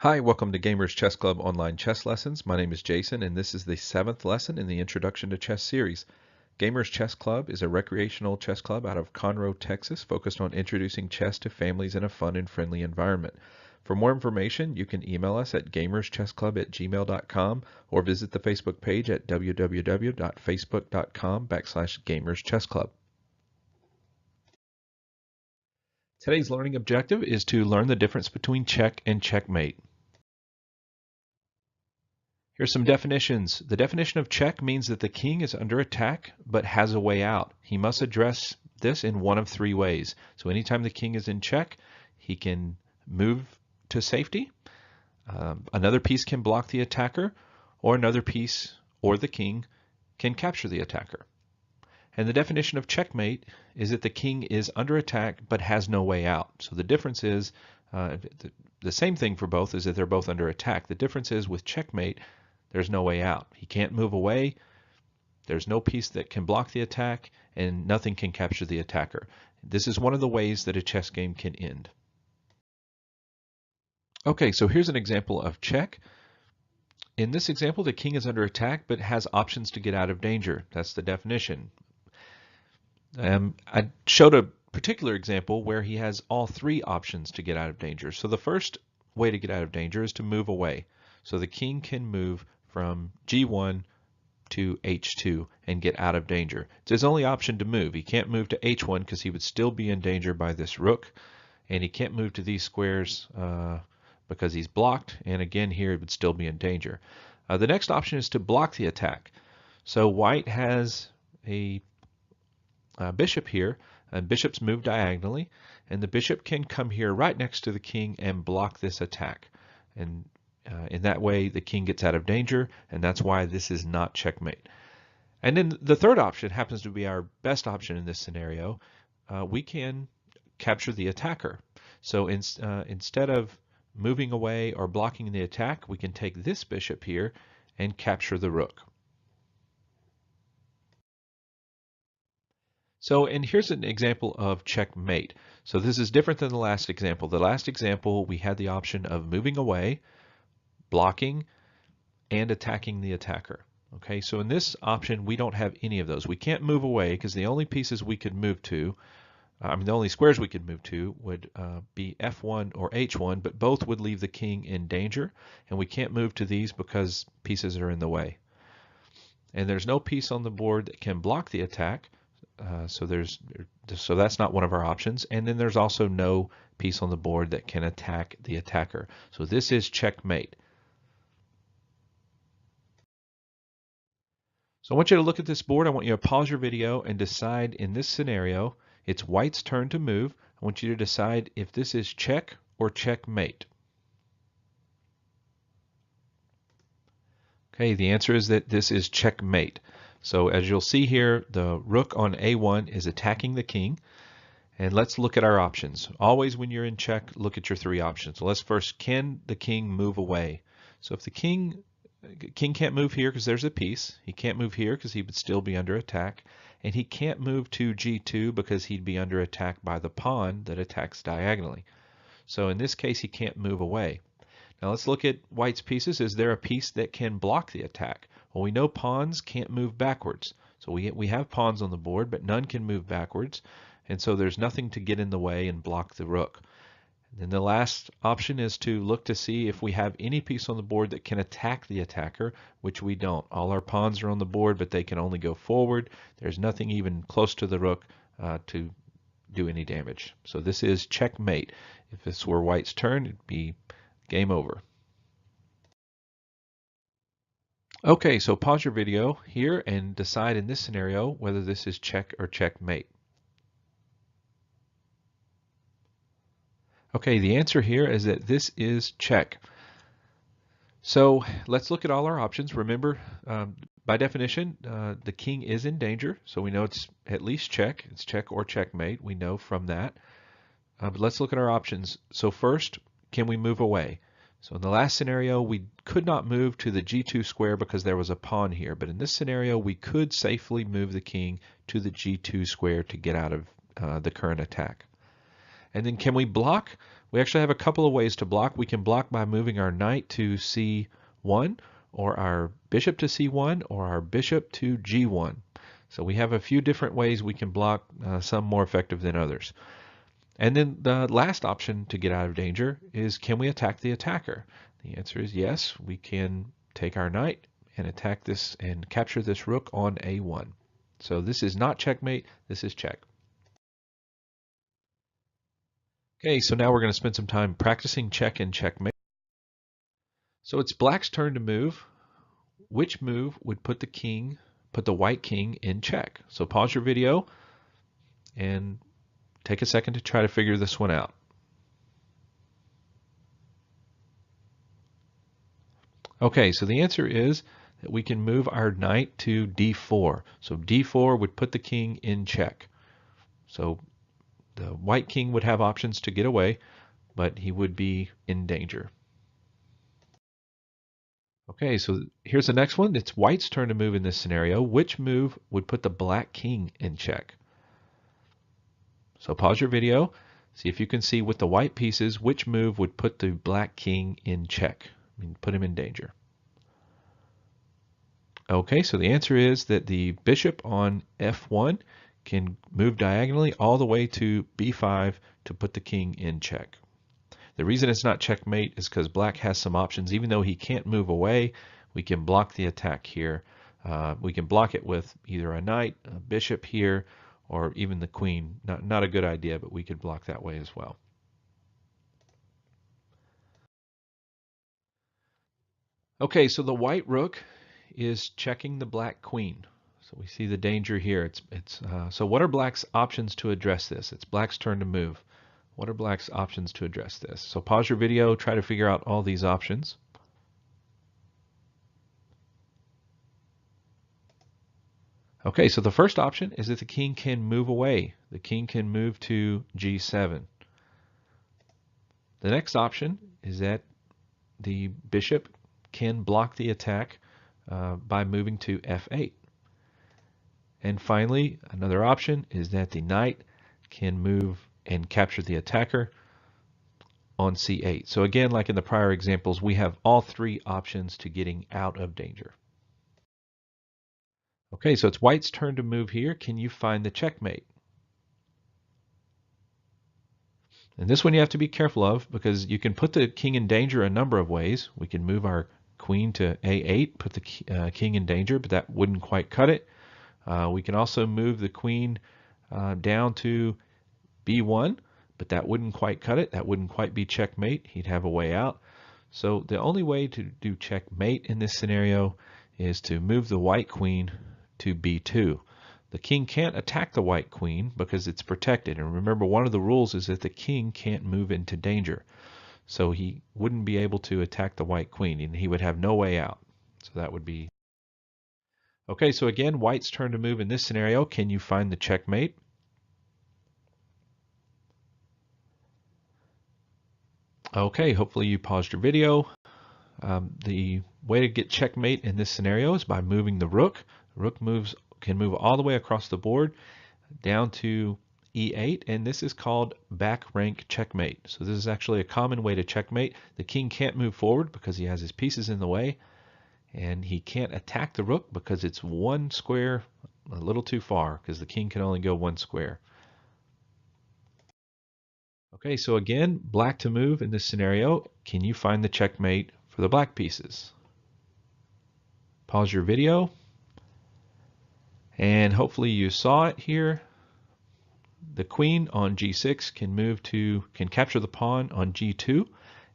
Hi, welcome to Gamers Chess Club online chess lessons. My name is Jason, and this is the 7th lesson in the Introduction to Chess series. Gamers Chess Club is a recreational chess club out of Conroe, Texas, focused on introducing chess to families in a fun and friendly environment. For more information, you can email us at gamerschessclub@gmail.com or visit the Facebook page at www.facebook.com/gamerschessclub. Today's learning objective is to learn the difference between check and checkmate. Here's some definitions. The definition of check means that the king is under attack but has a way out. He must address this in one of three ways. So anytime the king is in check, he can move to safety, another piece can block the attacker, or another piece or the king can capture the attacker. And the definition of checkmate is that the king is under attack but has no way out. So the difference is, the same thing for both is that they're both under attack. The difference is with checkmate, there's no way out. He can't move away, there's no piece that can block the attack, and nothing can capture the attacker. This is one of the ways that a chess game can end. Okay, so here's an example of check. In this example, the king is under attack but has options to get out of danger. That's the definition. I showed a particular example where he has all three options to get out of danger. So the first way to get out of danger is to move away. So the king can move from G1 to H2 and get out of danger. It's his only option to move. He can't move to H1 because he would still be in danger by this rook, and he can't move to these squares because he's blocked, and again here it would still be in danger. The next option is to block the attack. So white has a bishop here, and bishops move diagonally, and the bishop can come here right next to the king and block this attack. And in that way, the king gets out of danger, and that's why this is not checkmate. And then the third option happens to be our best option in this scenario. We can capture the attacker. So instead of moving away or blocking the attack, we can take this bishop here and capture the rook. So, and here's an example of checkmate. So this is different than the last example. The last example, we had the option of moving away, blocking, and attacking the attacker. Okay, so in this option, we don't have any of those. We can't move away because the only pieces we could move to, the only squares we could move to would be F1 or H1, but both would leave the king in danger, and we can't move to these because pieces are in the way. And there's no piece on the board that can block the attack, so that's not one of our options. And then there's also no piece on the board that can attack the attacker. So this is checkmate. So I want you to look at this board. I want you to pause your video and decide in this scenario, it's white's turn to move. I want you to decide if this is check or checkmate. Okay, the answer is that this is checkmate. So as you'll see here, the rook on A1 is attacking the king. And let's look at our options. Always when you're in check, look at your three options. So let's first, can the king move away? So if the king can't move here because there's a piece. He can't move here because he would still be under attack. And he can't move to G2 because he'd be under attack by the pawn that attacks diagonally. So in this case, he can't move away. Now let's look at white's pieces. Is there a piece that can block the attack? Well, we know pawns can't move backwards. So we have pawns on the board, but none can move backwards. And so there's nothing to get in the way and block the rook. And then the last option is to look to see if we have any piece on the board that can attack the attacker, which we don't. All our pawns are on the board, but they can only go forward. There's nothing even close to the rook to do any damage. So this is checkmate. If this were white's turn, it'd be game over. Okay, so pause your video here and decide in this scenario whether this is check or checkmate. Okay, the answer here is that this is check. So let's look at all our options. Remember, by definition, the king is in danger, so we know it's at least check. It's check or checkmate. We know from that. But let's look at our options. So first, can we move away? So in the last scenario, we could not move to the G2 square because there was a pawn here. But in this scenario, we could safely move the king to the G2 square to get out of the current attack. And then can we block? We actually have a couple of ways to block. We can block by moving our knight to C1, or our bishop to C1, or our bishop to G1. So we have a few different ways we can block, some more effective than others. And then the last option to get out of danger is, can we attack the attacker? The answer is yes, we can take our knight and attack this and capture this rook on A1. So this is not checkmate, this is check. Okay, so now we're going to spend some time practicing check and checkmate. So it's black's turn to move. Which move would put the white king in check? So pause your video and take a second to try to figure this one out. Okay, so the answer is that we can move our knight to D4. So D4 would put the king in check. So the white king would have options to get away, but he would be in danger. Okay, so here's the next one. It's white's turn to move in this scenario. Which move would put the black king in check? So pause your video, see if you can see with the white pieces, which move would put the black king in check, put him in danger. Okay, so the answer is that the bishop on F1 can move diagonally all the way to B5 to put the king in check. The reason it's not checkmate is because black has some options. Even though he can't move away, we can block the attack here. We can block it with either a knight, a bishop here, or even the queen. Not a good idea, but we could block that way as well. Okay, so the white rook is checking the black queen. So we see the danger here. So what are black's options to address this? It's black's turn to move. What are black's options to address this? So pause your video, try to figure out all these options. Okay, so the first option is that the king can move away. The king can move to G7. The next option is that the bishop can block the attack by moving to F8. And finally, another option is that the knight can move and capture the attacker on C8. So again, like in the prior examples, we have all three options to getting out of danger. Okay, so it's white's turn to move here. Can you find the checkmate? And this one you have to be careful of, because you can put the king in danger a number of ways. We can move our queen to A8, put the king in danger, but that wouldn't quite cut it. We can also move the queen down to B1, but that wouldn't quite cut it. That wouldn't quite be checkmate. He'd have a way out. So the only way to do checkmate in this scenario is to move the white queen to B2. The king can't attack the white queen because it's protected. And remember, one of the rules is that the king can't move into danger. So he wouldn't be able to attack the white queen, and he would have no way out. So that would be... Okay, so again, white's turn to move in this scenario. Can you find the checkmate? Okay, hopefully you paused your video. The way to get checkmate in this scenario is by moving the rook. The rook can move all the way across the board down to E8, and this is called back rank checkmate. So this is actually a common way to checkmate. The king can't move forward because he has his pieces in the way, and he can't attack the rook because it's one square a little too far, because the king can only go one square. Okay, so again, black to move in this scenario. Can you find the checkmate for the black pieces? Pause your video, and hopefully you saw it here. The queen on G6 can capture the pawn on G2,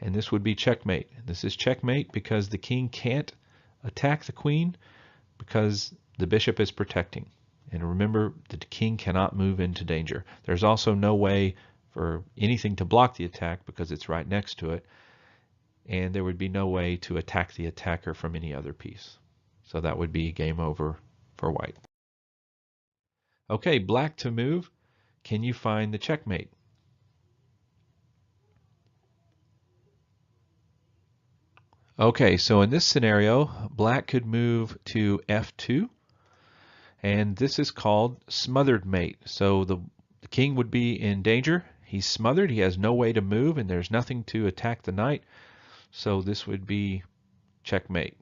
and this would be checkmate. This is checkmate because the king can't attack the queen because the bishop is protecting. And remember, the king cannot move into danger. There's also no way for anything to block the attack because it's right next to it, and there would be no way to attack the attacker from any other piece. So that would be game over for white. Okay, black to move. Can you find the checkmate? Okay, so in this scenario, black could move to F2, and this is called smothered mate. So the king would be in danger. He's smothered, he has no way to move, and there's nothing to attack the knight, so this would be checkmate.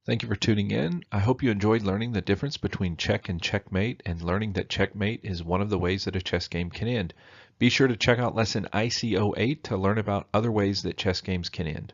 Thank you for tuning in. I hope you enjoyed learning the difference between check and checkmate and learning that checkmate is one of the ways that a chess game can end. Be sure to check out lesson IC08 to learn about other ways that chess games can end.